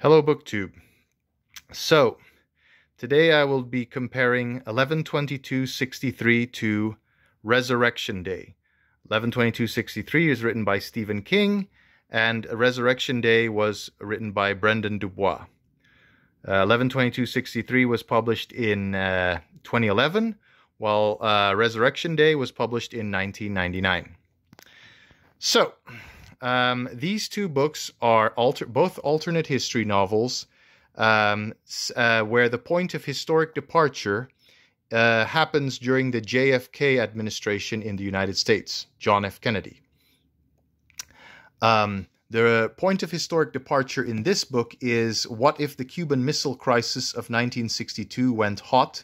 Hello, BookTube. So, today I will be comparing 11/22/63 to Resurrection Day. 11/22/63 is written by Stephen King, and Resurrection Day was written by Brendan Dubois. 11/22/63 was published in 2011, while Resurrection Day was published in 1999. So, these two books are both alternate history novels, where the point of historic departure happens during the JFK administration in the United States, John F. Kennedy. The point of historic departure in this book is what if the Cuban Missile Crisis of 1962 went hot,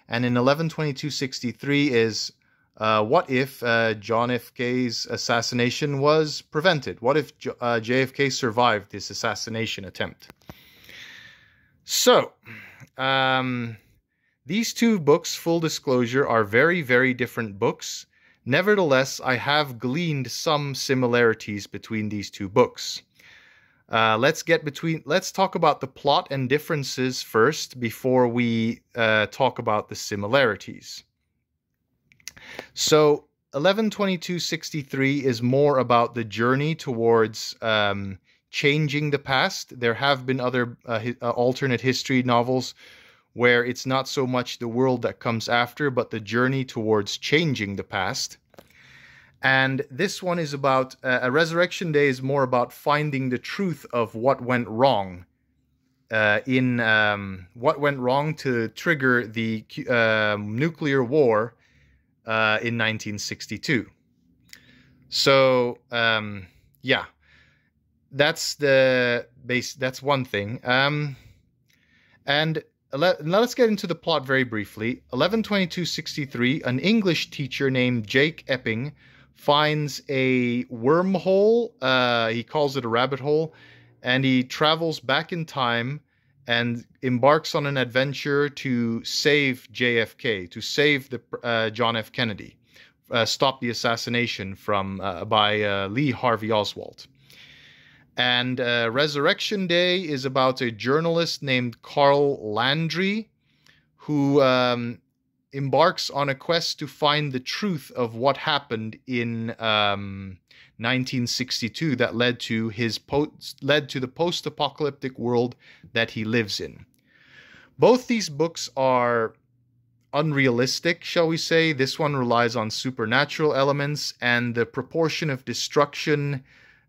and in 11/22/63 is what if John F. K's assassination was prevented? What if JFK survived this assassination attempt? So, these two books, full disclosure, are very, very different books. Nevertheless, I have gleaned some similarities between these two books. Let's talk about the plot and differences first before we talk about the similarities. So 11/22/63 is more about the journey towards changing the past. There have been other alternate history novels where it's not so much the world that comes after, but the journey towards changing the past. And this one is about, A Resurrection Day is more about finding the truth of what went wrong what went wrong to trigger the nuclear war in 1962. So, yeah, that's the base. That's one thing. And now let's get into the plot very briefly. 11/22/63, an English teacher named Jake Epping finds a wormhole. He calls it a rabbit hole, and he travels back in time and embarks on an adventure to save JFK, to save the John F. Kennedy, stop the assassination by Lee Harvey Oswald. And Resurrection Day is about a journalist named Carl Landry who embarks on a quest to find the truth of what happened in 1962 that led to the post-apocalyptic world that he lives in. Both these books are unrealistic, shall we say. This one relies on supernatural elements, and the proportion of destruction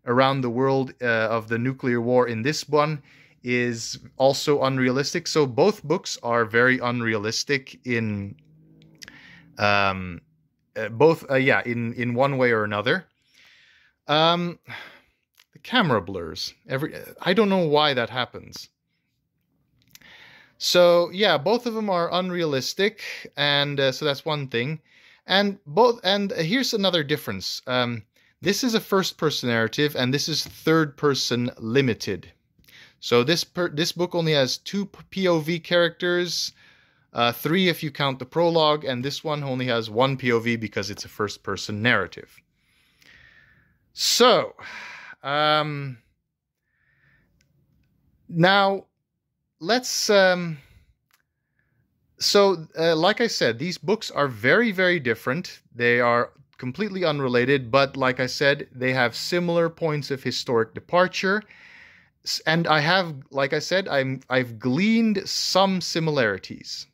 around the world of the nuclear war in this one is also unrealistic. So both books are very unrealistic in in one way or another. The camera blurs. I don't know why that happens. So yeah, both of them are unrealistic, and so that's one thing. And here's another difference. This is a first-person narrative, and this is third-person limited. So this book only has 2 POV characters, 3 if you count the prologue, and this one only has 1 POV because it's a first-person narrative. So, now let's. Like I said, these books are very, very different. They are completely unrelated, but like I said, they have similar points of historic departure. And I've gleaned some similarities.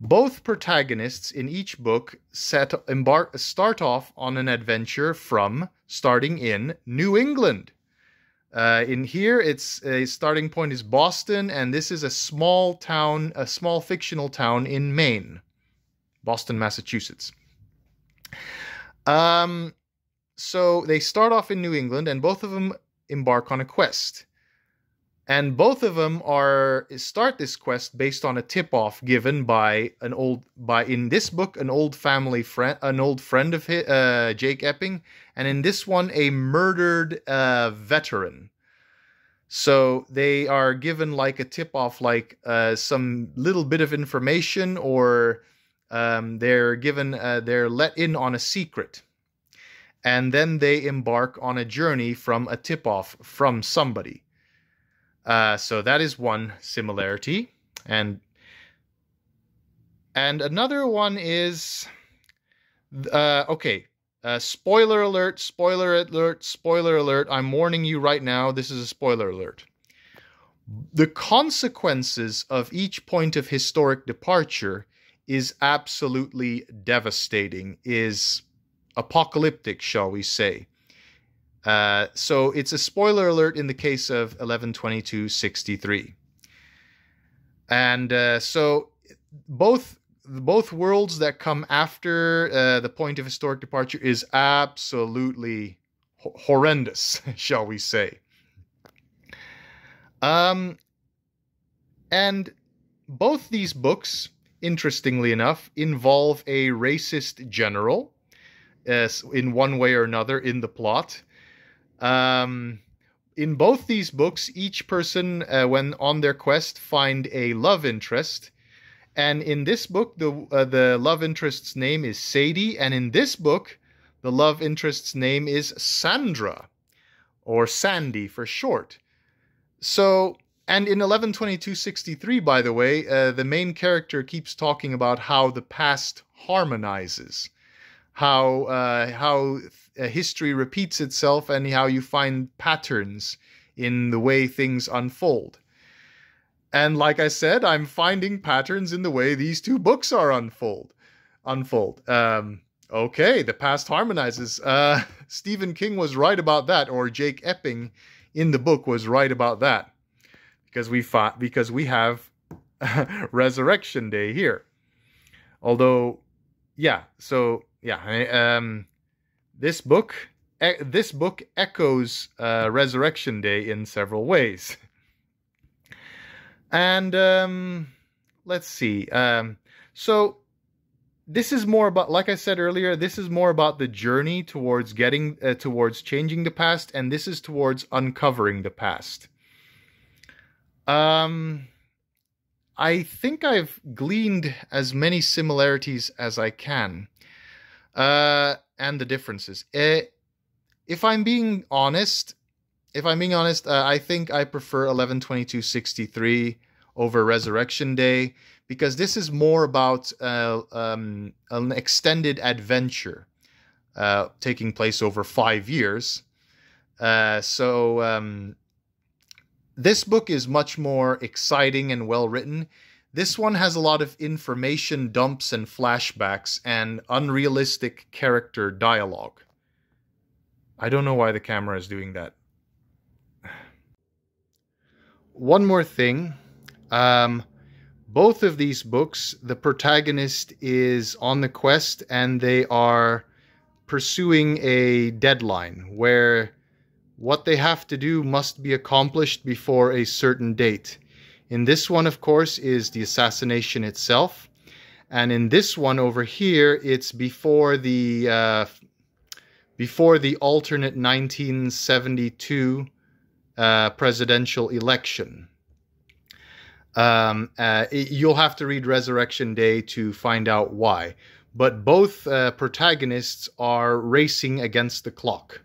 Both protagonists in each book start off on an adventure starting in New England. In here, its starting point is Boston, and this is a small fictional town in Maine, Boston, Massachusetts. So they start off in New England, and both of them embark on a quest. And both of them start this quest based on a tip-off given by in this book an old friend of his, Jake Epping, and in this one a murdered veteran. So they are given like a tip-off, like some little bit of information, or they're let in on a secret, and then they embark on a journey from a tip-off from somebody. So that is one similarity. And another one is, okay, spoiler alert, spoiler alert, spoiler alert. I'm warning you right now, this is a spoiler alert. The consequences of each point of historic departure is absolutely devastating, is apocalyptic, shall we say. So it's a spoiler alert in the case of 112263. And so both worlds that come after the point of historic departure is absolutely horrendous, shall we say. And both these books, interestingly enough, involve a racist general in one way or another in the plot. In both these books, each person, when on their quest, find a love interest. And in this book, the love interest's name is Sadie. And in this book, the love interest's name is Sandra, or Sandy for short. So, and in 112263, by the way, the main character keeps talking about how the past harmonizes, how history repeats itself, and how you find patterns in the way things unfold. And like I said, I'm finding patterns in the way these two books are unfold. Okay, the past harmonizes. Stephen King was right about that, or Jake Epping in the book was right about that, because we have Resurrection Day here. Although, yeah, so yeah, this book echoes Resurrection Day in several ways. And let's see. So this is more about, like I said earlier, this is more about the journey towards getting towards changing the past, and this is towards uncovering the past. I think I've gleaned as many similarities as I can, and the differences. If I'm being honest, I think I prefer 112263 over Resurrection Day, because this is more about an extended adventure taking place over 5 years. So this book is much more exciting and well written. This one has a lot of information dumps and flashbacks and unrealistic character dialogue. I don't know why the camera is doing that. One more thing. Both of these books, the protagonist is on the quest and they are pursuing a deadline where what they have to do must be accomplished before a certain date. In this one, of course, is the assassination itself. And in this one over here, it's before the alternate 1972 presidential election. You'll have to read Resurrection Day to find out why. But both protagonists are racing against the clock.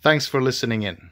Thanks for listening in.